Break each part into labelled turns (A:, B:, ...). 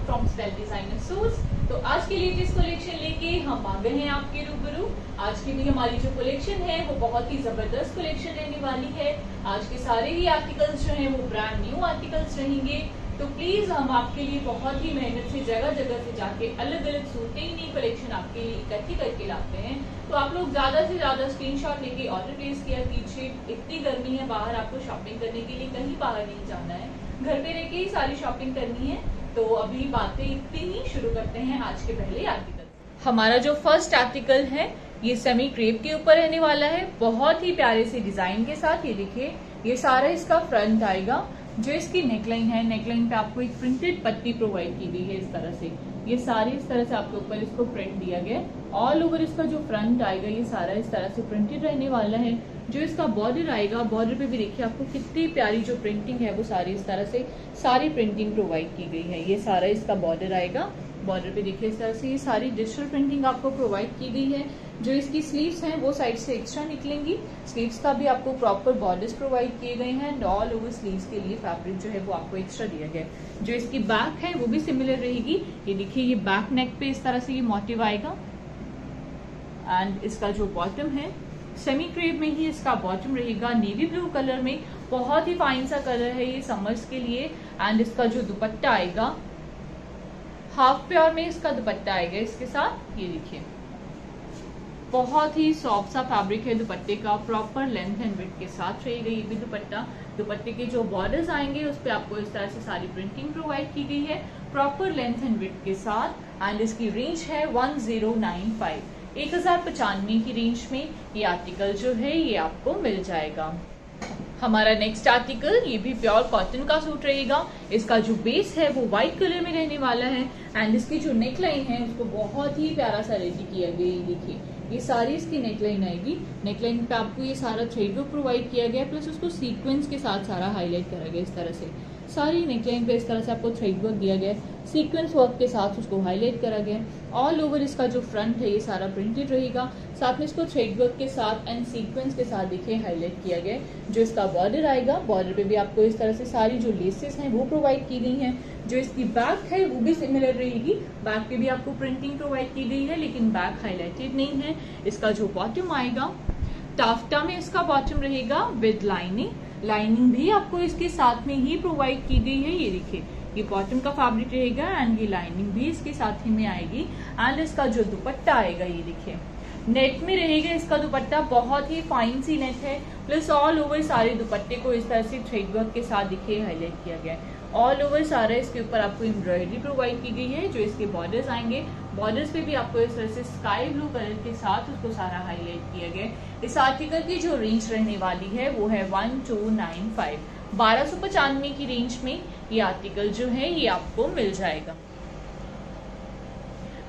A: From style designer suits. तो आज के लेटेस्ट कलेक्शन लेके हम आ गए हैं आपके रूबरू। आज की भी हमारी जो कलेक्शन है वो बहुत ही जबरदस्त कलेक्शन रहने वाली है। आज के सारे ही आर्टिकल्स जो हैं वो ब्रांड न्यू आर्टिकल्स रहेंगे। तो प्लीज हम आपके लिए बहुत ही मेहनत से जगह जगह से जाके अलग अलग सूट नई नई कलेक्शन आपके लिए इकट्ठी करके लाते हैं। तो आप लोग ज्यादा से ज्यादा स्क्रीनशॉट लेके ऑर्डर प्लेस किया कीजिए। इतनी गर्मी है बाहर, आपको शॉपिंग करने के लिए कहीं बाहर नहीं जाना है, घर पे रह के ही सारी शॉपिंग करनी है। तो अभी बातें इतनी ही, शुरू करते हैं आज के पहले आर्टिकल। हमारा जो फर्स्ट आर्टिकल है ये सेमी क्रेप के ऊपर रहने वाला है, बहुत ही प्यारे से डिजाइन के साथ। ये देखिए, ये सारा इसका फ्रंट आएगा। जो इसकी नेकलाइन है, नेकलाइन पे आपको एक प्रिंटेड पट्टी प्रोवाइड की गई है इस तरह से। ये सारी इस तरह से आपके ऊपर इसको प्रिंट दिया गया है। ऑल ओवर इसका जो फ्रंट आएगा ये सारा इस तरह से प्रिंटेड रहने वाला है। जो इसका बॉर्डर आएगा, बॉर्डर पे भी देखिए आपको कितनी प्यारी जो प्रिंटिंग है वो सारी इस तरह से सारी प्रिंटिंग प्रोवाइड की गई है। ये सारा इसका बॉर्डर आएगा। बॉर्डर पे देखिए इस तरह से ये सारी डिजिटल प्रिंटिंग आपको प्रोवाइड की गई है। जो इसकी स्लीव्स हैं वो साइड से एक्स्ट्रा निकलेंगी। स्लीव्स का भी आपको प्रॉपर बॉर्डर्स प्रोवाइड किए गए हैं एंड ऑल ओवर स्लीव्स के लिए फैब्रिक जो है वो आपको एक्स्ट्रा दिया गया है। जो इसकी बैक है वो भी सिमिलर रहेगी। ये देखिए, ये बैक नेक पे इस तरह से ये मोटिव आएगा। एंड इसका जो बॉटम है सेमी क्रेप में ही इसका बॉटम रहेगा, नेवी ब्लू कलर में। बहुत ही फाइन सा कलर है ये समर्स के लिए। एंड इसका जो दुपट्टा आएगा हाफ प्योर में इसका दुपट्टा आएगा इसके साथ। ये देखिए, बहुत ही सॉफ्ट सा फैब्रिक है दुपट्टे का, प्रॉपर लेंथ एंड विड्थ के साथ रहेगा ये भी दुपट्टा। दुपट्टे के जो बॉर्डर्स आएंगे उस पे आपको इस तरह से सारी प्रिंटिंग प्रोवाइड की गई है, प्रॉपर लेंथ एंड विड्थ के साथ। एंड इसकी रेंज है 1095, 1095 की रेंज में ये आर्टिकल जो है ये आपको मिल जाएगा। हमारा नेक्स्ट आर्टिकल ये भी प्योर कॉटन का सूट रहेगा। इसका जो बेस है वो व्हाइट कलर में रहने वाला है। एंड इसकी जो नेकलाइन है उसको बहुत ही प्यारा सा रेडी किया गया। ये देखिए, ये सारी इसकी नेकलाइन आएगी। नेकलाइन पे आपको ये सारा थ्रेड वर्क प्रोवाइड किया गया, प्लस उसको सीक्वेंस के साथ सारा हाईलाइट करा गया इस तरह से। सारी नेकलाइन पे इस तरह से आपको थ्रेड वर्क दिया गया, सीक्वेंस वर्क के साथ उसको हाईलाइट करा गया। ऑल ओवर इसका जो फ्रंट है ये सारा प्रिंटेड रहेगा, साथ में इसको थ्रेड वर्क के साथ एंड सीक्वेंस के साथ देखिए हाईलाइट किया गया। जो इसका बॉर्डर आएगा, बॉर्डर पे भी आपको इस तरह से सारी जो लेसेस हैं वो प्रोवाइड की गई हैं। जो इसकी बैक है वो भी सिमिलर रहेगी, बैक पे भी आपको प्रिंटिंग प्रोवाइड की गई है लेकिन बैक हाईलाइटेड नहीं है। इसका जो बॉटम आएगा टाफ्टा में इसका बॉटम रहेगा विद लाइनिंग। लाइनिंग भी आपको इसके साथ में ही प्रोवाइड की गई है। ये देखिए, ये बॉटम का फैब्रिक रहेगा एंड ये लाइनिंग भी इसके साथ ही में आएगी। एंड इसका जो दुपट्टा आएगा ये देखिए नेट में रहेगा इसका दुपट्टा, बहुत ही फाइन सी नेट है। प्लस ऑल ओवर सारे दुपट्टे को इस तरह से थ्रेड वर्क के साथ देखिए हाईलाइट किया गया है। ऑल ओवर सारा इसके ऊपर आपको एम्ब्रॉयडरी प्रोवाइड की गई है। जो इसके बॉर्डर्स आएंगे, बॉर्डर्स पे भी आपको इस तरह से स्काई ब्लू कलर के साथ उसको सारा हाईलाइट किया गया है। इस आर्टिकल की जो रेंज रहने वाली है वो है 1295, 1295 की रेंज में ये आर्टिकल जो है ये आपको मिल जाएगा।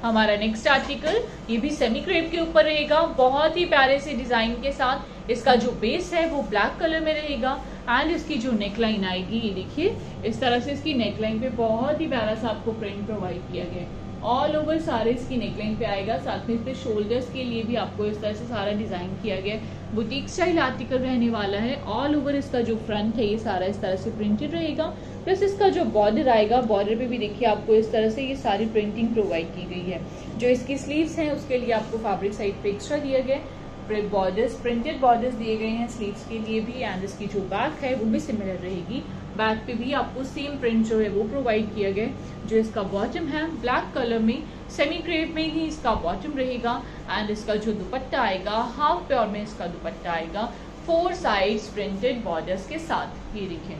A: हमारा नेक्स्ट आर्टिकल ये भी सेमी क्रेप के ऊपर रहेगा, बहुत ही प्यारे से डिजाइन के साथ। इसका जो बेस है वो ब्लैक कलर में रहेगा एंड इसकी जो नेकलाइन आएगी ये देखिए इस तरह से इसकी नेकलाइन पे बहुत ही प्यारा सा आपको प्रिंट प्रोवाइड किया गया है। ऑल ओवर सारे इसकी नेकलाइन पे आएगा, साथ में इस पे शोल्डर्स के लिए भी आपको इस तरह से सारा डिजाइन किया गया है। बुटीक स्टाइल आर्टिकल रहने वाला है। ऑल ओवर इसका जो फ्रंट है ये सारा इस तरह से प्रिंटेड रहेगा, प्लस इसका जो बॉर्डर आएगा, बॉर्डर पे भी देखिए आपको इस तरह से ये सारी प्रिंटिंग प्रोवाइड की गई है। जो इसकी स्लीव्स हैं उसके लिए आपको फैब्रिक साइड पे एक्स्ट्रा दिया गया है। बॉर्डर्स, प्रिंटेड बॉर्डर्स दिए गए हैं स्लीव्स के लिए भी। एंड इसकी जो बैक है वो भी सिमिलर रहेगी, बैक पे भी आपको सेम प्रिंट जो है वो प्रोवाइड किया गया। जो इसका बॉटम है ब्लैक कलर में, सेमी क्रेप में ही इसका बॉटम रहेगा। एंड इसका जो दुपट्टा आएगा हाफ प्योर में इसका दुपट्टा आएगा, 4 साइड्स प्रिंटेड बॉर्डर्स के साथ। ये देखिए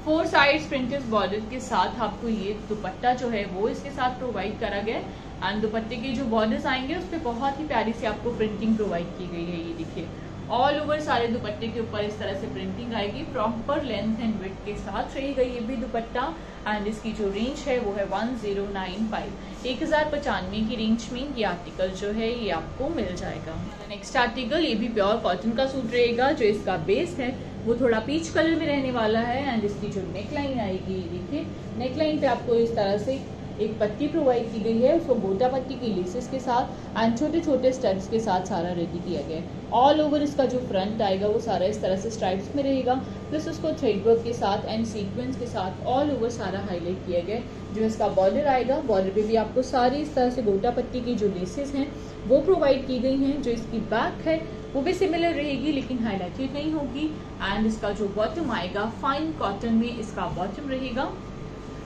A: 4 साइड्स प्रिंटेड बॉर्डर के साथ आपको ये दुपट्टा जो है वो इसके साथ प्रोवाइड करा गया। एंड दुपट्टे के जो बॉर्डर्स आएंगे उस पर बहुत ही प्यारी से आपको प्रिंटिंग प्रोवाइड की गई है। ये देखिए ऑल ओवर सारे दुपट्टे के ऊपर इस तरह से प्रिंटिंग आएगी, प्रॉपर लेंथ एंड विड्थ के साथ रहेगा ये भी दुपट्टा। एंड इसकी जो रेंज है वो है 1095, 1095 की रेंज में ये आर्टिकल जो है ये आपको मिल जाएगा। नेक्स्ट आर्टिकल ये भी प्योर कॉटन का सूट रहेगा। जो इसका बेस है वो थोड़ा पीच कलर में रहने वाला है। एंड इसकी जो नेकलाइन आएगी ये देखिए, नेकलाइन पे आपको इस तरह से एक पट्टी प्रोवाइड की गई है, उसको गोटा पट्टी की लेसेस के साथ एंड छोटे छोटे स्टड्स के साथ सारा रेडी किया गया है। ऑल ओवर इसका जो फ्रंट आएगा वो सारा इस तरह से स्ट्राइप्स में रहेगा, प्लस उसको थ्रेड वर्क के साथ एंड सीक्वेंस के साथ ऑल ओवर सारा हाईलाइट किया गया है। जो इसका बॉर्डर आएगा, बॉर्डर पे भी आपको सारी इस तरह से गोटा पट्टी की जो लेसेस हैं वो प्रोवाइड की गई हैं। जो इसकी बैक है वो भी सिमिलर रहेगी लेकिन हाईलाइटेड नहीं होगी। एंड इसका जो बॉटम आएगा फाइन कॉटन में इसका बॉटम रहेगा।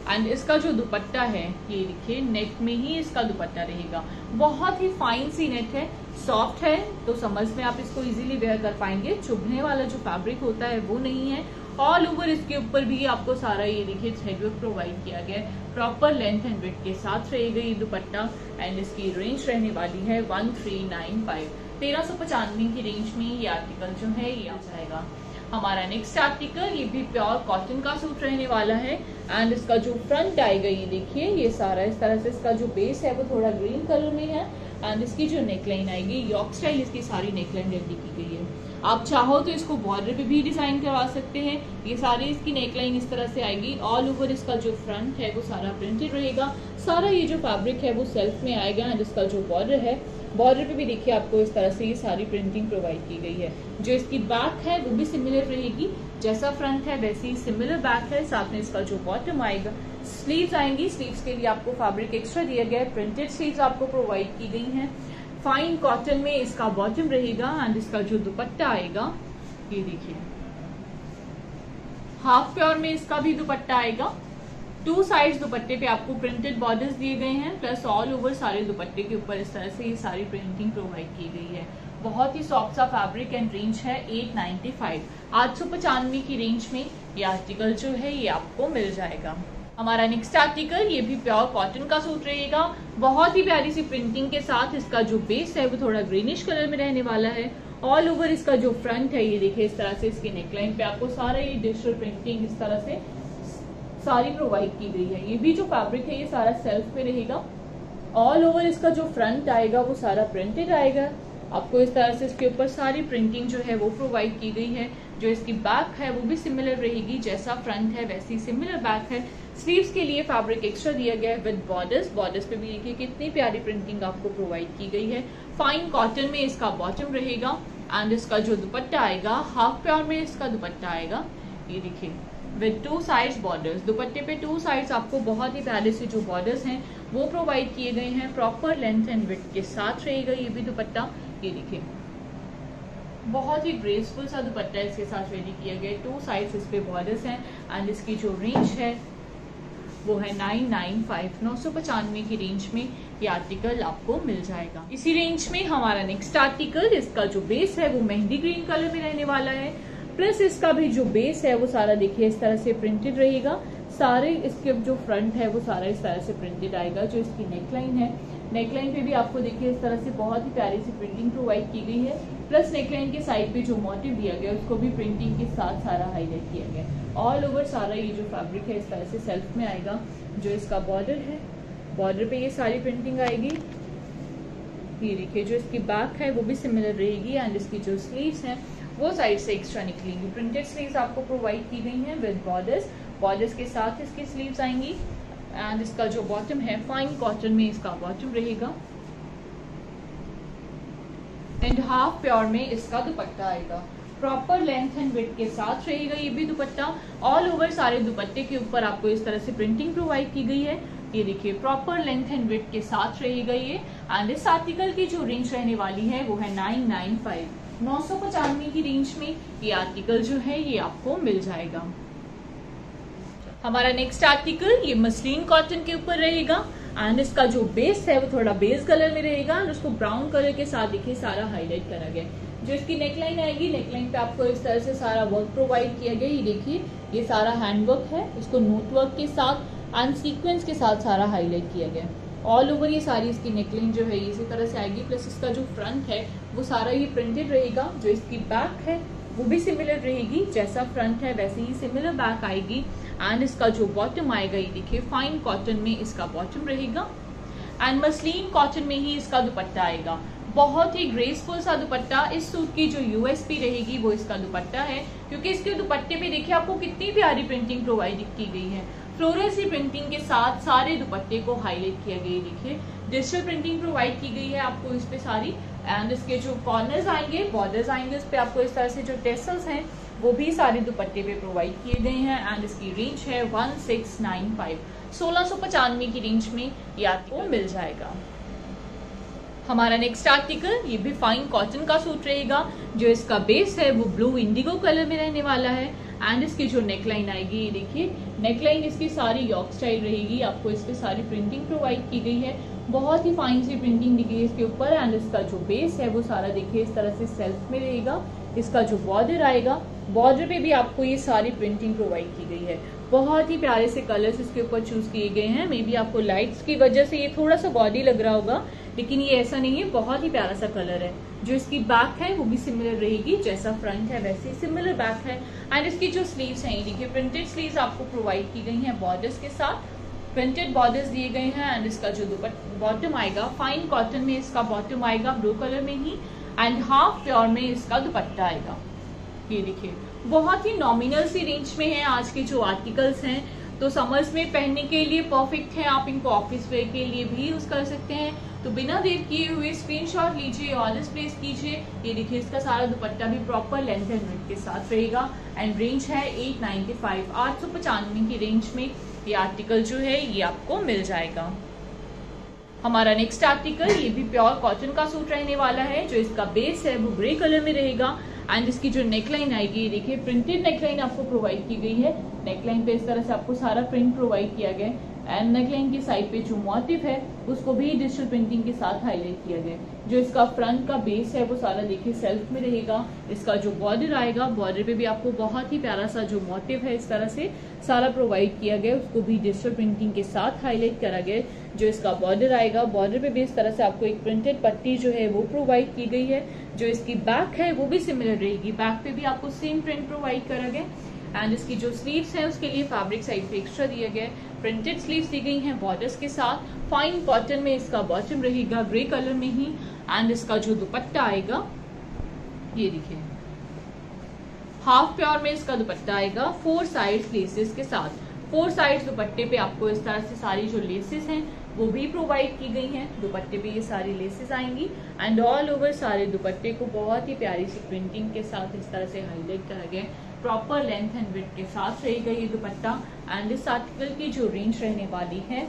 A: एंड इसका जो दुपट्टा है ये देखिए नेट में ही इसका दुपट्टा रहेगा। बहुत ही फाइन सी नेट है, सॉफ्ट है, तो समर्स में आप इसको इजीली वेयर कर पाएंगे। चुभने वाला जो फैब्रिक होता है वो नहीं है। ऑल ओवर इसके ऊपर भी आपको सारा ये देखिए थ्रेड वर्क प्रोवाइड किया गया है। प्रॉपर लेंथ एंड विड्थ के साथ रहेगा ये दुपट्टा। एंड इसकी रेंज रहने वाली है 1395, 1395 की रेंज में ये आर्टिकल जो है ये आ जाएगा। हमारा नेक्स्ट आर्टिकल ये भी प्योर कॉटन का सूट रहने वाला है। एंड इसका जो फ्रंट आएगा ये देखिए ये सारा इस तरह से, इसका जो बेस है वो थोड़ा ग्रीन कलर में है। एंड इसकी जो नेकलाइन आएगी यॉक स्टाइल इसकी सारी नेकलाइन रेडी की गई है। आप चाहो तो इसको बॉर्डर पे भी डिजाइन करवा सकते हैं। ये सारी इसकी नेकलाइन इस तरह से आएगी। ऑल ओवर इसका जो फ्रंट है वो सारा प्रिंटेड रहेगा। सारा ये जो फैब्रिक है वो सेल्फ में आएगा। एंड इसका जो बॉर्डर है, बॉर्डर पे भी देखिए आपको इस तरह से ये सारी प्रिंटिंग प्रोवाइड की गई है। जो इसकी बैक है वो भी सिमिलर रहेगी, जैसा फ्रंट है वैसे ही सिमिलर बैक है। साथ में इसका जो बॉटम आएगा, स्लीव्स आएंगी, स्लीव्स के लिए आपको फैब्रिक एक्स्ट्रा दिया गया है। प्रिंटेड स्लीव्स आपको प्रोवाइड की गई हैं। फाइन कॉटन में इसका बॉटम रहेगा। एंड इसका जो दुपट्टा आएगा ये देखिए हाफ प्योर में इसका भी दुपट्टा आएगा। 2 साइड्स दुपट्टे पे आपको प्रिंटेड बॉर्डर्स दिए गए हैं, प्लस ऑल ओवर सारे दुपट्टे के ऊपर इस तरह से ये सारी प्रिंटिंग प्रोवाइड की गई है। बहुत ही सॉफ्ट सा फैब्रिक एंड रेंज है 895, 895 की रेंज में ये आर्टिकल जो है ये आपको मिल जाएगा। हमारा नेक्स्ट आर्टिकल ये भी प्योर कॉटन का सूट रहेगा। बहुत ही प्यारी सी प्रिंटिंग के साथ इसका जो बेस है वो थोड़ा ग्रीनिश कलर में रहने वाला है। ऑल ओवर इसका जो फ्रंट है ये देखिए इस तरह से इसकी नेकलाइन पे आपको सारा ये डिजिटल प्रिंटिंग इस तरह से सारी प्रोवाइड की गई है। ये भी जो फैब्रिक है ये सारा सेल्फ पे रहेगा। ऑल ओवर इसका जो फ्रंट आएगा वो सारा प्रिंटेड आएगा। आपको इस तरह से इसके ऊपर सारी प्रिंटिंग जो है वो प्रोवाइड की गई है। जो इसकी बैक है वो भी सिमिलर रहेगी, जैसा फ्रंट है वैसी सिमिलर बैक है। स्लीव्स के लिए फैब्रिक एक्स्ट्रा दिया गया है विद बॉर्डर्स। बॉर्डर्स पे भी देखिए कितनी प्यारी प्रिंटिंग आपको प्रोवाइड की गई है। फाइन कॉटन में इसका बॉटम रहेगा। एंड इसका जो दुपट्टा आएगा हाफ प्योर में इसका दुपट्टा आएगा ये देखिए विद 2 साइड्स बॉर्डर्स। दुपट्टे पे 2 साइड्स आपको बहुत ही प्यारे से जो बॉर्डर्स हैं वो प्रोवाइड किए गए हैं। प्रॉपर लेंथ एंड विड्थ के साथ रहेगा ये भी दुपट्टा। ये देखिए बहुत ही ग्रेसफुल सा दुपट्टा इसके साथ रेडी किया गया है। 2 साइड्स इस पे बॉर्डर्स हैं। एंड इसकी जो रेंज है वो है 995, 995 की रेंज में ये आर्टिकल आपको मिल जाएगा। इसी रेंज में हमारा नेक्स्ट आर्टिकल, इसका जो बेस है वो मेहंदी ग्रीन कलर में रहने वाला है। प्लस इसका भी जो बेस है वो सारा देखिए इस तरह से प्रिंटेड रहेगा। सारे इसके जो फ्रंट है वो सारा इस तरह से प्रिंटेड आएगा। जो इसकी नेकलाइन है, नेकलाइन पे भी आपको देखिए इस तरह से बहुत ही प्यारी सी प्रिंटिंग प्रोवाइड की गई है। प्लस नेकलाइन के साइड पे जो मोटिव दिया गया उसको भी प्रिंटिंग के साथ सारा हाईलाइट किया गया। ऑल ओवर सारा ये जो फैब्रिक है इस तरह से सेल्फ में आएगा। जो इसका बॉर्डर है, बॉर्डर पे ये सारी प्रिंटिंग आएगी। ये देखिए जो इसकी बैक है वो भी सिमिलर रहेगी। एंड इसकी जो स्लीव्स हैं वो साइड से एक्स्ट्रा निकलेंगी। प्रिंटेड स्लीव्स आपको प्रोवाइड की गई हैं विद बॉर्डर्स। बॉर्डर्स के साथ इसकी स्लीव्स आएंगी। एंड इसका जो बॉटम है फाइन कॉटन में इसका बॉटम रहेगा। एंड हाफ प्योर में इसका दुपट्टा आएगा। प्रॉपर लेंथ एंड विड्थ के साथ रहेगा ये भी दुपट्टा। ऑल ओवर सारे दुपट्टे के ऊपर आपको इस तरह से प्रिंटिंग प्रोवाइड की गई है। ये देखिए प्रॉपर लेंथ एंड विड्थ के साथ रहेगा ये। एंड इस आर्टिकल की जो रेंज रहने वाली है वो है 995, 995 की रेंज में ये आर्टिकल जो है ये आपको मिल जाएगा। हमारा नेक्स्ट आर्टिकल ये मसलिन कॉटन के ऊपर रहेगा। एंड इसका जो बेस है वो थोड़ा बेस कलर में रहेगा। एंड उसको ब्राउन कलर के साथ देखिए सारा हाईलाइट करा गया। जो इसकी नेकलाइन आएगी, नेकलाइन पे आपको इस तरह से सारा वर्क प्रोवाइड किया गया। ये देखिए ये सारा हैंड वर्क है, इसको नोट वर्क के साथ एंड सीक्वेंस के साथ सारा हाईलाइट किया गया। ऑल ओवर ये सारी इसकी नेकलाइन जो है इसी तरह से आएगी। प्लस इसका जो फ्रंट है वो सारा ये प्रिंटेड रहेगा। जो इसकी बैक है वो भी सिमिलर रहेगी, जैसा फ्रंट है वैसे ही सिमिलर बैक आएगी। एंड इसका जो बॉटम आएगा ये देखिए फाइन कॉटन में इसका बॉटम रहेगा। एंड मसलिन कॉटन में ही इसका दुपट्टा आएगा। बहुत ही ग्रेसफुल सा दुपट्टा। इस सूट की जो यूएसपी रहेगी वो इसका दुपट्टा है, क्योंकि इसके दुपट्टे पे देखिए आपको कितनी प्यारी प्रिंटिंग प्रोवाइड की गई है। फ्लोरल सी प्रिंटिंग के साथ सारे दुपट्टे को हाईलाइट किया गया। देखिए डिजिटल प्रिंटिंग प्रोवाइड की गई है आपको इस पे सारी, एंड इसके जो कॉर्नर्स आएंगे, बॉर्डर्स आएंगे, उस पे आपको इस तरह से जो टेसल्स हैं वो भी सारे दुपट्टे पे प्रोवाइड किए गए हैं। एंड इसकी रेंज है 1695, 1695 की रेंज में ये आपको मिल जाएगा। हमारा नेक्स्ट आर्टिकल ये भी फाइन कॉटन का सूट रहेगा। जो इसका बेस है वो ब्लू इंडिगो कलर में रहने वाला है। एंड इसकी जो नेकलाइन आएगी, ये देखिए नेकलाइन इसकी सारी यॉक स्टाइल रहेगी। आपको इस पे सारी प्रिंटिंग प्रोवाइड की गई है, बहुत ही फाइन सी प्रिंटिंग दी गई है इसके ऊपर। एंड इसका जो बेस है वो सारा देखिए इस तरह से सेल्फ में रहेगा। इसका जो बॉर्डर आएगा, बॉर्डर पे भी आपको ये सारी प्रिंटिंग प्रोवाइड की गई है। बहुत ही प्यारे से कलर्स इसके ऊपर चूज किए गए हैं। मे बी आपको लाइट्स की वजह से ये थोड़ा सा बॉडी लग रहा होगा, लेकिन ये ऐसा नहीं है, बहुत ही प्यारा सा कलर है। जो इसकी बैक है वो भी सिमिलर रहेगी, जैसा फ्रंट है वैसे ही सिमिलर बैक है। एंड इसकी जो स्लीव्स हैं, ये देखिए प्रिंटेड स्लीव्स आपको प्रोवाइड की गई हैं बॉर्डर्स के साथ, प्रिंटेड बॉर्डर्स दिए गए हैं। एंड इसका जो बॉटम आएगा, फाइन कॉटन में इसका बॉटम आएगा ब्लू कलर में ही। एंड हाफ प्योर में इसका दुपट्टा आएगा। ये देखिए बहुत ही नॉमिनल सी रेंज में है आज के जो आर्टिकल्स हैं, तो समर्स में पहनने के लिए परफेक्ट है। आप इनको ऑफिस वेयर के लिए भी यूज कर सकते हैं। तो बिना देर किए हुए स्क्रीनशॉट लीजिए, ऑर्डर प्लेस कीजिए। ये देखिए इसका सारा दुपट्टा भी प्रॉपर लेंथ एंड विड्थ के साथ रहेगा। एंड रेंज है 895, 895 की रेंज में ये आर्टिकल जो है ये आपको मिल जाएगा। हमारा नेक्स्ट आर्टिकल ये भी प्योर कॉटन का सूट रहने वाला है। जो इसका बेस है वो ग्रे कलर में रहेगा। एंड इसकी जो नेकलाइन आएगी, देखिए प्रिंटेड नेकलाइन आपको प्रोवाइड की गई है। नेकलाइन पे इस तरह से आपको सारा प्रिंट प्रोवाइड किया गया है। एंड नेकलाइन की साइड पे जो मोटिव है उसको भी डिजिटल प्रिंटिंग के साथ हाईलाइट किया गया है। जो इसका फ्रंट का बेस है वो सारा देखिए सेल्फ में रहेगा। इसका जो बॉर्डर आएगा, बॉर्डर पे भी आपको बहुत ही प्यारा सा जो मोटिव है इस तरह से सारा प्रोवाइड किया गया, उसको भी डिजिटल प्रिंटिंग के साथ हाईलाइट करा गया। जो इसका बॉर्डर आएगा, बॉर्डर पे भी इस तरह से आपको एक प्रिंटेड पट्टी जो है वो प्रोवाइड की गई है। जो इसकी बैक है वो भी सिमिलर रहेगी, बैक पे भी आपको सेम प्रिंट प्रोवाइड करा गया। एंड इसकी जो स्लीव्स है उसके लिए फैब्रिक साइड पे एक्स्ट्रा दिया गया है। प्रिंटेड स्लीव्स दी गई हैं बॉर्डर्स के साथ। फाइन कॉटन में इसका बॉटम रहेगा ग्रे कलर में ही। एंड इसका जो दुपट्टा आएगा, ये देखिए हाफ प्योर में इसका दुपट्टा आएगा 4 साइड्स लेसेस के साथ। 4 साइड्स दुपट्टे पे आपको इस तरह से सारी जो लेसेस हैं वो भी प्रोवाइड की गई हैं। दुपट्टे पे ये सारी लेसेस आएंगी। एंड ऑल ओवर सारे दुपट्टे को बहुत ही प्यारी सी प्रिंटिंग के साथ इस तरह से हाईलाइट करा गया। प्रॉपर लेंथ एंड विड्थ के साथ रहेगा ये दुपट्टा। एंड इस आर्टिकल की जो रेंज रहने वाली है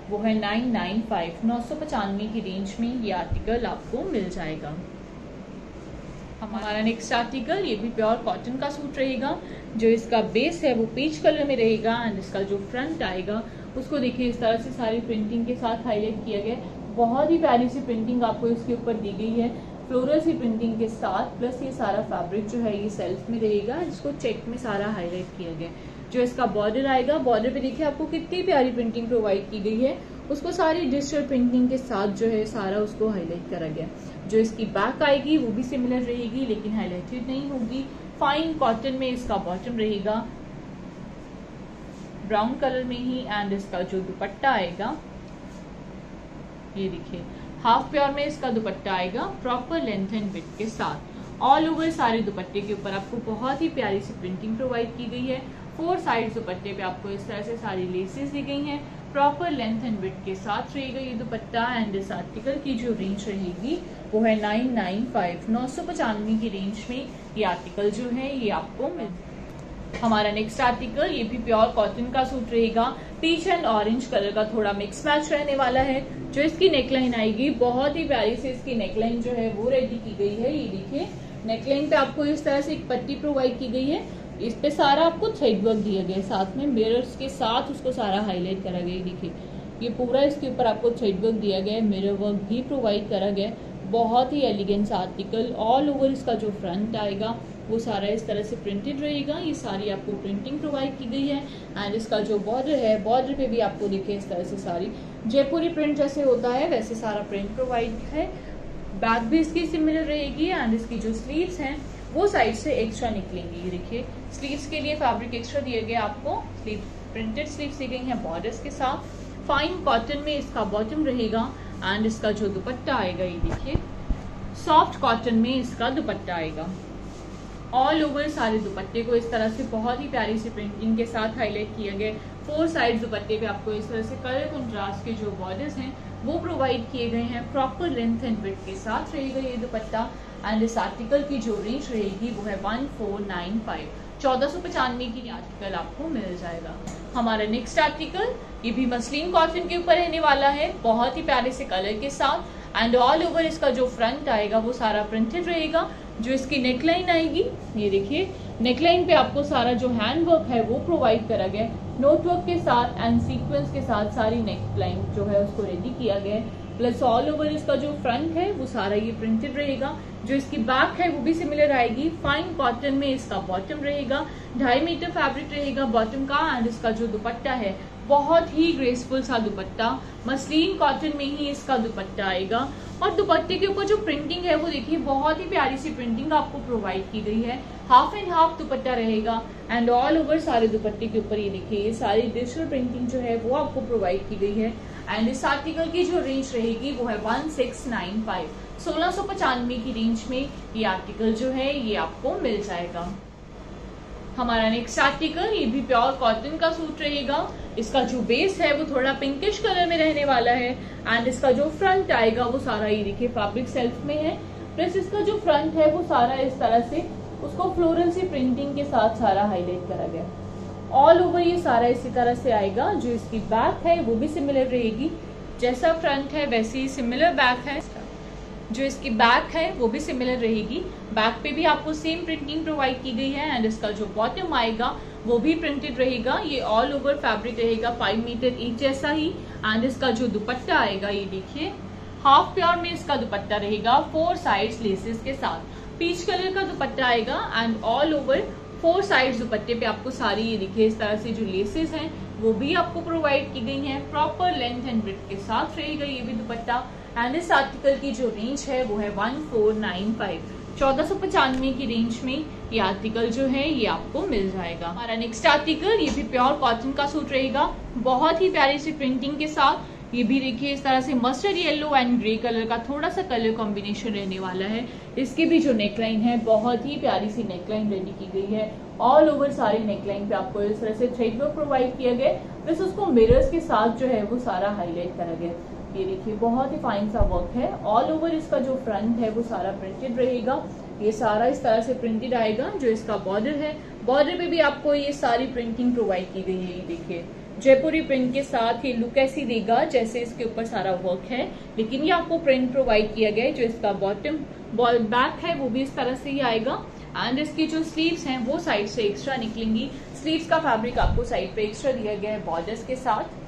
A: वो है 995, 995 की रेंज में ये आर्टिकल आपको मिल जाएगा। हमारा नेक्स्ट आर्टिकल ये भी प्योर कॉटन का सूट रहेगा। जो इसका बेस है वो पीच कलर में रहेगा। एंड इसका जो फ्रंट आएगा उसको देखिए इस तरह से सारी प्रिंटिंग के साथ हाईलाइट किया गया। बहुत ही प्यारी सी प्रिंटिंग आपको इसके ऊपर दी गई है, फ्लोरल सी प्रिंटिंग के साथ। प्लस ये सारा फैब्रिक जो है ये सेल्फ में रहेगा, जिसको चेक में सारा हाईलाइट किया गया। जो इसका बॉर्डर आएगा, बॉर्डर पे देखिए आपको कितनी प्यारी प्रिंटिंग प्रोवाइड की गई है, उसको सारी डिजिटल प्रिंटिंग के साथ जो है सारा उसको हाईलाइट करा गया। जो इसकी बैक आएगी वो भी सिमिलर रहेगी, लेकिन हाईलाइटेड नहीं होगी। फाइन कॉटन में इसका बॉटम रहेगा ब्राउन कलर में ही। एंड इसका जो दुपट्टा आएगा, ये देखिए हाफ प्योर में इसका दुपट्टा आएगा प्रॉपर लेंथ एंड विड्थ के साथ। ऑल ओवर सारे दुपट्टे के ऊपर आपको बहुत ही प्यारी सी प्रिंटिंग प्रोवाइड की गई है। 4 साइड दुपट्टे पे आपको इस तरह से सारी लेसेस दी गई हैं। प्रॉपर लेंथ एंड विड्थ के साथ रहेगा ये दुपट्टा। एंड इस आर्टिकल की जो रेंज रहेगी वो है 995, 995 की रेंज में ये आर्टिकल जो है ये आपको मिल। हमारा नेक्स्ट आर्टिकल ये भी प्योर कॉटन का सूट रहेगा। पीच एंड ऑरेंज कलर का थोड़ा मिक्स मैच रहने वाला है। जो इसकी नेकलाइन आएगी, बहुत ही प्यारी से इसकी नेकलाइन जो है वो रेडी की गई है। ये देखिए नेकलाइन पे आपको इस तरह से एक पट्टी प्रोवाइड की गई है। इस पे सारा आपको थ्रेड वर्क दिया गया है, साथ में मिरर्स के साथ उसको सारा हाईलाइट करा गया। देखिए ये पूरा इसके ऊपर आपको थ्रेड वर्क दिया गया है, मिरर वर्क भी प्रोवाइड करा गया है। बहुत ही एलिगेंट आर्टिकल। ऑल ओवर इसका जो फ्रंट आएगा वो सारा इस तरह से प्रिंटेड रहेगा। ये सारी आपको प्रिंटिंग प्रोवाइड की गई है। एंड इसका जो बॉर्डर है, बॉर्डर पे भी आपको देखिए इस तरह से सारी जयपुरी प्रिंट जैसे होता है वैसे सारा प्रिंट प्रोवाइड है। बैक भी इसकी सिमिलर रहेगी। एंड इसकी जो स्लीव्स हैं वो साइड से एक्स्ट्रा निकलेंगी। ये देखिए स्लीव्स के लिए फैब्रिक एक्स्ट्रा दिया गया आपको। स्लीव प्रिंटेड स्लीव्स दी गई हैं बॉर्डर्स के साथ। फाइन कॉटन में इसका बॉटम रहेगा। एंड इसका जो दुपट्टा आएगा, ये देखिए सॉफ्ट कॉटन में इसका दुपट्टा आएगा। ऑल ओवर सारे दुपट्टे को इस तरह से बहुत ही प्यारी सी प्रिंटिंग के साथ हाईलाइट किया गया। 4 साइड दुपट्टे पे आपको इस तरह से कलर कंट्रास्ट के जो बॉर्डर्स हैं वो प्रोवाइड किए गए हैं। प्रॉपर लेंथ एंड विड्थ के साथ रहेगा ये दुपट्टा। एंड इस आर्टिकल की जो रेंज रहेगी वो है 1495, 1495 की आर्टिकल आपको मिल जाएगा। हमारा नेक्स्ट आर्टिकल ये भी मसलिन कॉटन के ऊपर रहने वाला है, बहुत ही प्यारे से कलर के साथ। एंड ऑल ओवर इसका जो फ्रंट आएगा वो सारा प्रिंटेड रहेगा। जो इसकी नेकलाइन आएगी, ये देखिए नेकलाइन पे आपको सारा जो हैंड वर्क है वो प्रोवाइड करा गया है। नोट वर्क के साथ एंड सीक्वेंस के साथ सारी नेकलाइन जो है उसको रेडी किया गया है। प्लस ऑल ओवर इसका जो फ्रंट है वो सारा ये प्रिंटेड रहेगा। जो इसकी बैक है वो भी सिमिलर आएगी। फाइन कॉटन में इसका बॉटम रहेगा, 2.5 मीटर फैब्रिक रहेगा बॉटम का। एंड इसका जो दुपट्टा है बहुत ही ग्रेसफुल सा दुपट्टा, मसलिन कॉटन में ही इसका दुपट्टा आएगा। और दुपट्टे के ऊपर जो प्रिंटिंग है वो देखिए बहुत ही प्यारी सी प्रिंटिंग आपको प्रोवाइड की गई है। हाफ एंड हाफ दुपट्टा रहेगा। एंड ऑल ओवर सारे दुपट्टे के ऊपर ये देखिए ये सारी डिजिटल प्रिंटिंग जो है वो आपको प्रोवाइड की गई है। एंड इस आर्टिकल की जो रेंज रहेगी वो है 1695, 1695 की रेंज में ये आर्टिकल जो है ये आपको मिल जाएगा। हमारा नेक्स्ट आर्टिकल ये भी प्योर कॉटन का सूट रहेगा। इसका जो बेस है वो थोड़ा पिंकिश कलर में रहने वाला है। एंड इसका जो फ्रंट आएगा वो सारा ये देखिए फैब्रिक सेल्फ में है। प्लस इसका जो फ्रंट है वो सारा इस तरह से उसको फ्लोरल सी प्रिंटिंग के साथ सारा हाईलाइट करा गया। ऑल ओवर ये सारा इसी तरह से आएगा। जो इसकी बैक है वो भी सिमिलर रहेगी, जैसा फ्रंट है वैसे ही सिमिलर बैक है। जो इसकी बैक है वो भी सिमिलर रहेगी। बैक पे भी आपको सेम प्रिंटिंग प्रोवाइड की गई है। एंड इसका जो बॉटम आएगा वो भी प्रिंटेड रहेगा। ये ऑल ओवर फैब्रिक रहेगा 5 मीटर ईच जैसा ही। एंड इसका जो दुपट्टा आएगा ये देखिए हाफ प्योर में इसका दुपट्टा रहेगा 4 साइड्स लेसेस के साथ। पीच कलर का दुपट्टा आएगा। एंड ऑल ओवर 4 साइड्स दुपट्टे पे आपको सारी ये देखिए इस तरह से जो लेसेस हैं वो भी आपको प्रोवाइड की गई हैं। प्रॉपर लेंथ एंड विड्थ के साथ रहेगा ये भी दुपट्टा। एंड इस आर्टिकल की जो रेंज है वो है 1495, 1495 की रेंज में ये आर्टिकल जो है ये आपको मिल जाएगा। हमारा नेक्स्ट आर्टिकल ये भी प्योर कॉटन का सूट रहेगा, बहुत ही प्यारी सी प्रिंटिंग के साथ। ये भी देखिए इस तरह से mustard yellow and grey colour का थोड़ा सा कलर कॉम्बिनेशन रहने वाला है। इसकी भी जो नेकलाइन है बहुत ही प्यारी सी नेकलाइन रेडी की गई है। ऑल ओवर सारी नेकलाइन पे आपको इस तरह से थ्रेड वर्क प्रोवाइड किया गया, प्लस उसको मिरर्स के साथ जो है वो सारा हाईलाइट करा गया। ये देखिए बहुत ही फाइन सा वर्क है। ऑल ओवर इसका जो फ्रंट है वो सारा प्रिंटेड रहेगा। ये सारा इस तरह से प्रिंटेड आएगा। जो इसका बॉर्डर है, बॉर्डर पे भी आपको ये सारी प्रिंटिंग प्रोवाइड की गई है। ये देखिए जयपुरी प्रिंट के साथ ये लुक ऐसी देगा जैसे इसके ऊपर सारा वर्क है, लेकिन ये आपको प्रिंट प्रोवाइड किया गया है। जो इसका बॉटम बैक है वो भी इस तरह से ही आएगा। एंड इसकी जो स्लीव्स हैं वो साइड से एक्स्ट्रा निकलेंगी। स्लीव्स का फैब्रिक आपको साइड पे एक्स्ट्रा दिया गया है बॉर्डर्स के साथ।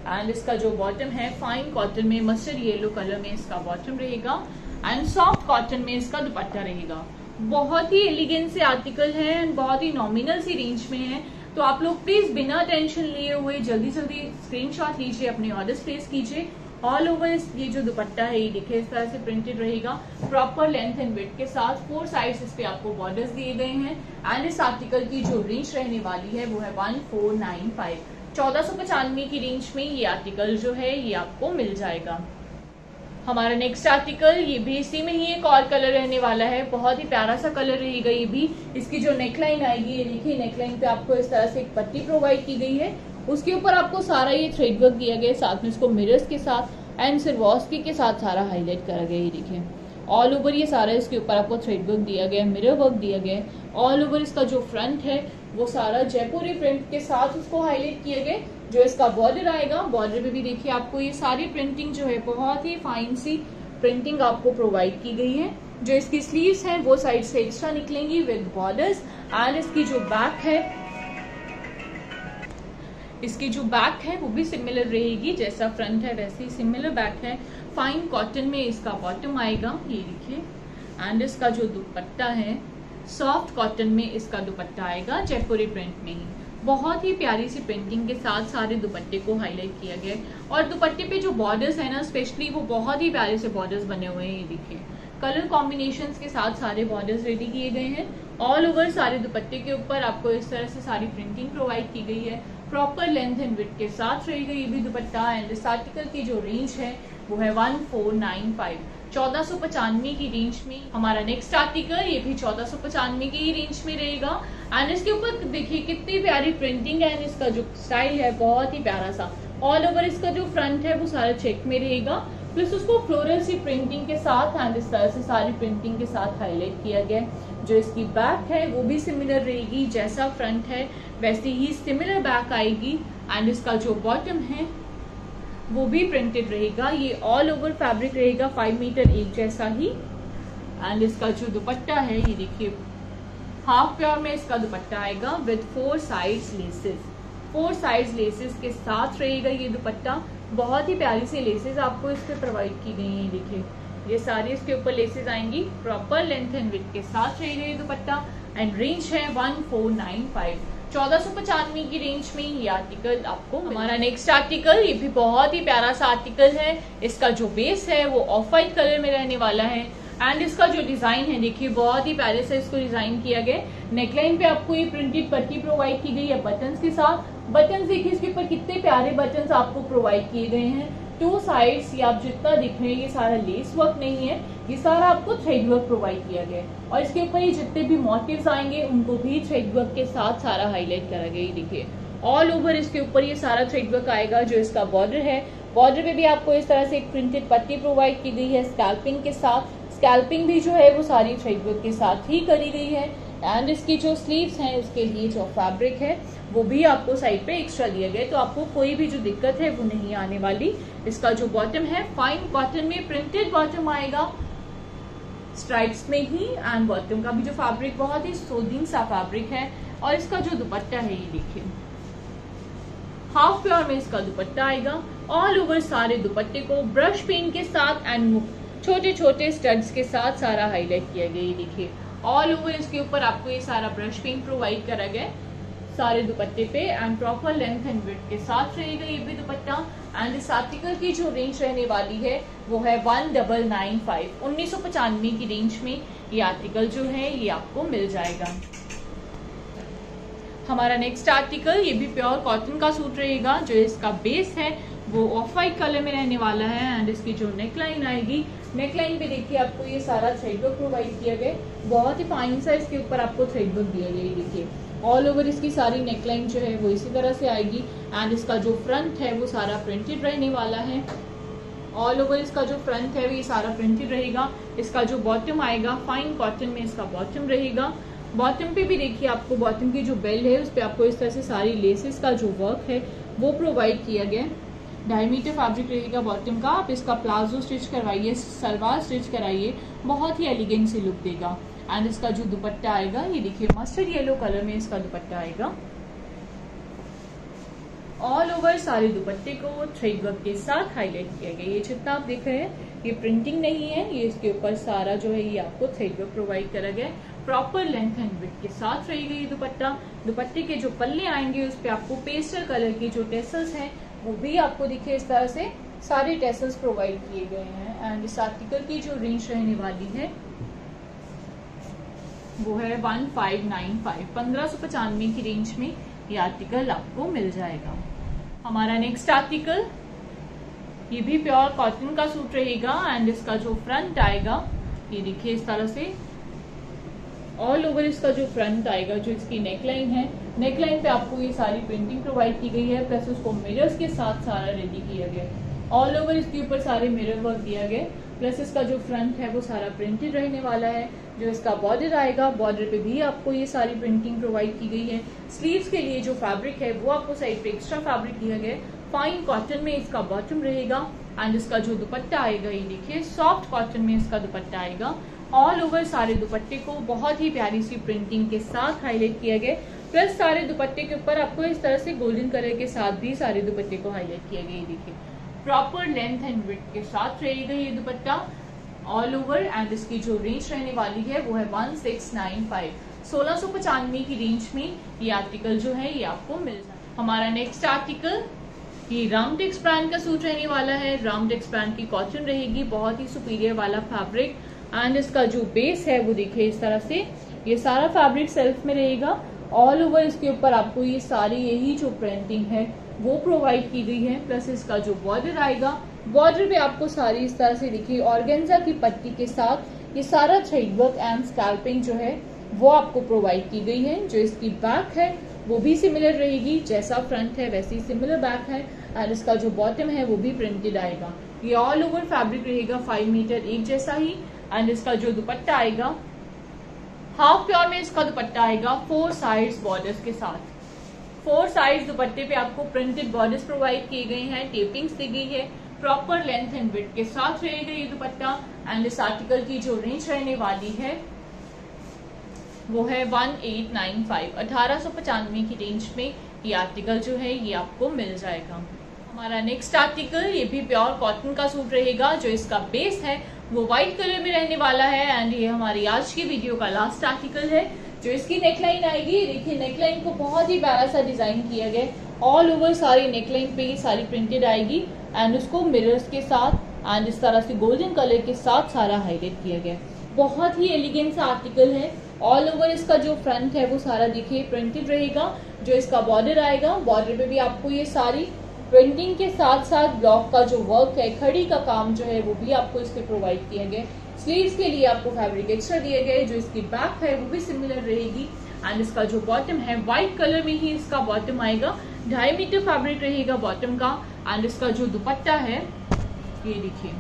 A: एंड इसका जो बॉटम है फाइन कॉटन में मस्टर्ड येलो कलर में इसका बॉटम रहेगा। एंड सॉफ्ट कॉटन में इसका दुपट्टा रहेगा। बहुत ही एलिगेंट से आर्टिकल है एंड बहुत ही नॉमिनल सी रेंज में है। तो आप लोग प्लीज बिना टेंशन लिए हुए जल्दी जल्दी स्क्रीनशॉट लीजिए, अपने ऑर्डर्स प्लेस कीजिए। ऑल ओवर ये जो दुपट्टा है ये देखिए इस तरह से प्रिंटेड रहेगा प्रॉपर लेंथ एंड विड्थ के साथ। 4 साइड्स इस पे आपको बॉर्डर्स दिए गए हैं। एंड इस आर्टिकल की जो रेंज रहने वाली है वो है 1495, 1495 की रेंज में ये आर्टिकल जो है ये आपको मिल जाएगा। हमारा नेक्स्ट आर्टिकल ये भी इसी में ही एक और कलर रहने वाला है। बहुत ही प्यारा सा कलर रहेगा ये भी। इसकी जो नेकलाइन आएगी ये देखिए नेकलाइन पे आपको इस तरह से एक पट्टी प्रोवाइड की गई है। उसके ऊपर आपको सारा ये थ्रेड वर्क दिया गया है, साथ में इसको मिरर्स के साथ एंड सिरवॉस्की के साथ सारा हाईलाइट करा गया। ये देखिए ऑल ओवर ये सारा इसके ऊपर आपको थ्रेड वर्क दिया गया है, मिरर वर्क दिया गया है। ऑल ओवर इसका जो फ्रंट है वो सारा जयपुरी प्रिंट के साथ उसको हाईलाइट किया गया। जो इसका बॉर्डर आएगा, बॉर्डर पे भी देखिए आपको ये सारी प्रिंटिंग जो है बहुत ही फाइन सी प्रिंटिंग आपको प्रोवाइड की गई है। जो इसकी स्लीव्स हैं वो साइड से एक्स्ट्रा निकलेंगी विद बॉर्डर्स। एंड इसकी जो बैक है वो भी सिमिलर रहेगी, जैसा फ्रंट है वैसे ही सिमिलर बैक है। फाइन कॉटन में इसका बॉटम आएगा ये देखिए। एंड इसका जो दुपट्टा है सॉफ्ट कॉटन में इसका दुपट्टा आएगा जयपुरी प्रिंट में ही। बहुत ही प्यारी सी प्रिंटिंग के साथ सारे दुपट्टे को हाईलाइट किया गया है। और दुपट्टे पे जो बॉर्डर्स है ना स्पेशली वो बहुत ही प्यारे से बॉर्डर्स बने हुए हैं। ये देखिए कलर कॉम्बिनेशंस के साथ सारे बॉर्डर्स रेडी किए गए हैं। ऑल ओवर सारे दुपट्टे के ऊपर आपको इस तरह से सारी प्रिंटिंग प्रोवाइड की गई है। प्रॉपर लेंथ एंड विड्थ के साथ रहेगा ये भी दुपट्टा। एंड इस आर्टिकल की जो रेंज है वो है 1495, 1495 की रेंज में। हमारा नेक्स्ट आर्टिकल ये भी 1495 की रेंज में रहेगा एंड इसके ऊपर देखिए कितनी प्यारी प्रिंटिंग है एंड इसका जो स्टाइल है बहुत ही प्यारा सा। ऑल ओवर इसका जो फ्रंट है वो सारा चेक में रहेगा, प्लस उसको फ्लोरल सी प्रिंटिंग के साथ एंड इस तरह से सारी प्रिंटिंग के साथ हाईलाइट किया गया। जो इसकी बैक है वो भी सिमिलर रहेगी, जैसा फ्रंट है वैसे ही सिमिलर बैक आएगी एंड इसका जो बॉटम है वो भी प्रिंटेड रहेगा। ये ऑल ओवर फैब्रिक रहेगा 5 मीटर एक जैसा ही एंड इसका जो दुपट्टा है ये देखिए हाफ प्योर में इसका दुपट्टा आएगा with 4 sides laces. 4 sides laces के साथ रहेगा ये दुपट्टा। बहुत ही प्यारी सी लेसेस आपको इस पे प्रोवाइड की गई है। देखिए ये सारी इसके ऊपर लेसेस आएंगी, प्रॉपर लेंथ एंड विड्थ के साथ रहेगा ये दुपट्टा एंड रेंज है 1495। 1495 की रेंज में ये आर्टिकल आपको। हमारा नेक्स्ट आर्टिकल ये भी बहुत ही प्यारा सा आर्टिकल है। इसका जो बेस है वो ऑफ व्हाइट कलर में रहने वाला है एंड इसका जो डिजाइन है देखिए बहुत ही प्यारे से इसको डिजाइन किया गया। नेकलाइन पे आपको ये प्रिंटेड पट्टी प्रोवाइड की गई है बटन्स के साथ। बटन्स देखिए इसके ऊपर कितने प्यारे बटन्स आपको प्रोवाइड किए गए हैं। 2 साइड्स ये आप जितना दिख रहे हैं ये सारा लेस वर्क नहीं है, ये सारा आपको थ्रेड वर्क प्रोवाइड किया गया है और इसके ऊपर ये जितने भी मोटिव्स आएंगे उनको भी थ्रेड वर्क के साथ सारा हाईलाइट करा गया। देखिए ऑल ओवर इसके ऊपर ये सारा थ्रेड वर्क आएगा। जो इसका बॉर्डर है, बॉर्डर पे भी आपको इस तरह से एक प्रिंटेड पट्टी प्रोवाइड की गई है स्कैल्पिंग के साथ। स्कैल्पिंग भी जो है वो सारी थ्रेड वर्क के साथ ही करी गई है एंड इसकी जो स्लीव्स हैं उसके लिए जो फैब्रिक है वो भी आपको साइड पे एक्स्ट्रा दिया गया, तो आपको कोई भी जो दिक्कत है वो नहीं आने वाली। इसका जो बॉटम है फाइन कॉटन में प्रिंटेड बॉटम आएगा स्ट्राइप्स में ही एंड बॉटम का भी जो फैब्रिक बहुत ही सोदिंग सा फैब्रिक है और इसका जो दुपट्टा है ये देखिए हाफ प्योर में इसका दुपट्टा आएगा। ऑल ओवर सारे दुपट्टे को ब्रश पेन के साथ एंड छोटे छोटे स्टड्स के साथ सारा हाईलाइट किया गया। ये देखिए ऑल ओवर इसके ऊपर आपको ये सारा ब्रश पेन प्रोवाइड करा गया सारे दुपट्टे पे and proper length and width के साथ रहेगा ये भी दुपट्टा एंड इस आर्टिकल की जो रेंज रहने वाली है वो है 1995। 1995 की रेंज में ये आर्टिकल जो है ये आपको मिल जाएगा। हमारा नेक्स्ट आर्टिकल ये भी प्योर कॉटन का सूट रहेगा। जो इसका बेस है वो ऑफ व्हाइट कलर में रहने वाला है एंड इसकी जो नेकलाइन आएगी, नेकलाइन पे देखिए आपको ये सारा थ्रेड वर्क प्रोवाइड किया गया। बहुत ही फाइन सा इसके ऊपर आपको थ्रेड वर्क दिया गया। देखिए ऑल ओवर इसकी सारी नेकलाइन जो है वो इसी तरह से आएगी एंड इसका जो फ्रंट है वो सारा प्रिंटेड रहने वाला है। ऑल ओवर इसका जो फ्रंट है वो ये सारा प्रिंटेड रहेगा। इसका जो बॉटम आएगा फाइन कॉटन में इसका बॉटम रहेगा। बॉटम पे भी देखिए आपको बॉटम की जो बेल्ट है उस पर आपको इस तरह से सारी लेसेस का जो वर्क है वो प्रोवाइड किया गया। 2.5 मीटर फैब्रिक रहेगा बॉटम का। आप इसका प्लाजो स्टिच करवाइए, सलवार स्टिच कराइए, बहुत ही एलिगेंट सी लुक देगा एंड इसका जो दुपट्टा आएगा ये देखिए मस्टर्ड येलो कलर में इसका दुपट्टा आएगा। ऑल ओवर सारे दुपट्टे को थ्रेड वर्क के साथ हाईलाइट किया गया। ये जितना आप देख रहे हैं ये प्रिंटिंग नहीं है, ये इसके ऊपर सारा जो है ये आपको थ्रेड वर्क प्रोवाइड करा गया। प्रॉपर लेंथ एंड विड्थ के साथ रहेगा ये दुपट्टा। दुपट्टे के जो पल्ले आएंगे उस पे आपको पेस्टल कलर की जो टेसल्स हैं वो भी आपको दिखे इस तरह से सारे टेसल्स प्रोवाइड किए गए हैं एंड इस आर्टिकल की जो रेंज रहने वाली है वो है 1595। 1595 की रेंज में ये आर्टिकल आपको मिल जाएगा। हमारा नेक्स्ट आर्टिकल ये भी प्योर कॉटन का सूट रहेगा एंड इसका जो फ्रंट आएगा ये देखिए इस तरह से ऑल ओवर इसका जो फ्रंट आएगा। जो इसकी नेकलाइन है, नेकलाइन पे आपको ये सारी प्रिंटिंग प्रोवाइड की गई है प्लस उसको मिरर्स के साथ सारा रेडी किया गया। ऑल ओवर इसके ऊपर सारे मिरर वर्क दिया गया प्लस इसका जो फ्रंट है वो सारा प्रिंटेड रहने वाला है। जो इसका बॉर्डर आएगा, बॉर्डर पे भी आपको ये सारी प्रिंटिंग प्रोवाइड की गई है। स्लीव्स के लिए जो फैब्रिक है वो आपको साइड पे एक्स्ट्रा फैब्रिक दिया गया। फाइन कॉटन में इसका बॉटम रहेगा एंड इसका जो दुपट्टा आएगा ये देखिए सॉफ्ट कॉटन में इसका दुपट्टा आएगा। ऑल ओवर सारे दुपट्टे को बहुत ही प्यारी सी प्रिंटिंग के साथ हाईलाइट किया गया प्लस सारे दुपट्टे के ऊपर आपको इस तरह से गोल्डन कलर के साथ भी सारे दुपट्टे को हाईलाइट किया गया। देखिए प्रॉपर लेंथ एंड विड्थ के साथ रहेगा ये दुपट्टा ऑल ओवर एंड इसकी जो रेंज रहने वाली है वो है 1695। 1695 की रेंज में ये आर्टिकल जो है ये आपको मिल जाए। हमारा नेक्स्ट आर्टिकल ये रामटेक्स ब्रांड का सूट रहने वाला है। रामटेक्स ब्रांड की कॉटन रहेगी, बहुत ही सुपीरियर वाला फैब्रिक एंड इसका जो बेस है वो देखिए इस तरह से ये सारा फैब्रिक सेल्फ में रहेगा। ऑल ओवर इसके ऊपर आपको ये सारी यही जो प्रिंटिंग है वो प्रोवाइड की गई है प्लस इसका जो बॉर्डर आएगा बॉर्डर पे आपको सारी इस तरह से देखिए ऑर्गेन्जा की पट्टी के साथ ये सारा थ्रेड वर्क एंड स्कैल्पिंग जो है वो आपको प्रोवाइड की गई है। जो इसकी बैक है वो भी सिमिलर रहेगी, जैसा फ्रंट है वैसी सिमिलर बैक है। एंड इसका जो बॉटम है वो भी प्रिंटेड आएगा। ये ऑल ओवर फैब्रिक रहेगा 5 मीटर एक जैसा ही। एंड इसका जो दुपट्टा आएगा हाफ प्योर में इसका दुपट्टा आएगा 4 साइड्स बॉर्डर्स के साथ। 4 साइड्स दुपट्टे पे आपको प्रिंटेड बॉर्डर्स प्रोवाइड किए गए हैं, टेपिंग्स दी गई है, प्रॉपर लेंथ एंड विड्थ के साथ रहेगा ये दुपट्टा। एंड इस आर्टिकल की जो रेंज रहने वाली है वो है 1895, 1895 की रेंज में ये आर्टिकल जो है ये आपको मिल जाएगा। हमारा नेक्स्ट आर्टिकल ये भी प्योर कॉटन का सूट रहेगा। जो इसका बेस है वो व्हाइट कलर में रहने वाला है। एंड ये हमारी आज की वीडियो का लास्ट आर्टिकल है। जो इसकी नेकलाइन आएगी, देखिए नेकलाइन को बहुत ही प्यारा सा डिजाइन किया गया, ऑल ओवर सारी नेकलाइन पे सारी प्रिंटेड आएगी। एंड उसको मिरर्स के साथ एंड इस तरह से गोल्डन कलर के साथ सारा हाईलाइट किया गया। बहुत ही एलिगेंट सा आर्टिकल है। ऑल ओवर इसका जो फ्रंट है वो सारा देखिए प्रिंटेड रहेगा। जो इसका बॉर्डर आएगा, बॉर्डर पे भी आपको ये सारी प्रिंटिंग के साथ साथ ब्लॉक का जो वर्क है, खड़ी का काम जो है वो भी आपको इसके प्रोवाइड किया गया। स्लीव्स के लिए आपको फैब्रिक एक्स्ट्रा दिए गए। जो इसकी बैक है वो भी सिमिलर रहेगी। एंड इसका जो बॉटम है व्हाइट कलर में ही इसका बॉटम आएगा, 2.5 मीटर फैब्रिक रहेगा बॉटम का। एंड इसका जो दुपट्टा है ये देखिए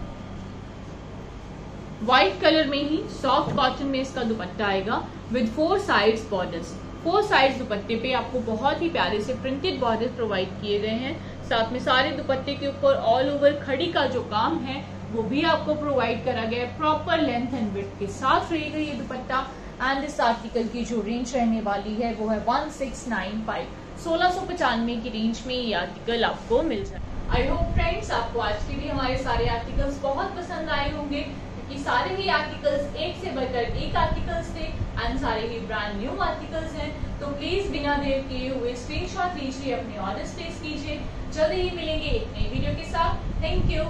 A: व्हाइट कलर में ही सॉफ्ट कॉटन में इसका दुपट्टा आएगा विद 4 साइड्स बॉर्डर्स। 4 साइड्स दुपट्टे पे आपको बहुत ही प्यारे से प्रिंटेड बॉर्डर्स प्रोवाइड किए गए हैं। साथ में सारे दुपट्टे के ऊपर ऑल ओवर खड़ी का जो काम है वो भी आपको प्रोवाइड करा गया है। प्रॉपर लेंथ एंड विड्थ के साथ रहेगा ये दुपट्टा। एंड इस आर्टिकल की जो रेंज रहने वाली है वो है 1695, 1695 की रेंज में ये आर्टिकल आपको मिल जाए। आई होप फ्रेंड्स आपको आज के भी हमारे सारे आर्टिकल्स बहुत पसंद आए होंगे, क्योंकि सारे ही आर्टिकल्स एक से बढ़कर एक आर्टिकल्स थे एंड सारे ही ब्रांड न्यू आर्टिकल्स हैं। तो प्लीज बिना देर किए हुए स्क्रीनशॉट लीजिए, अपने ऑर्डर प्लेस कीजिए। जल्दी ही मिलेंगे एक नई वीडियो के साथ। Thank you.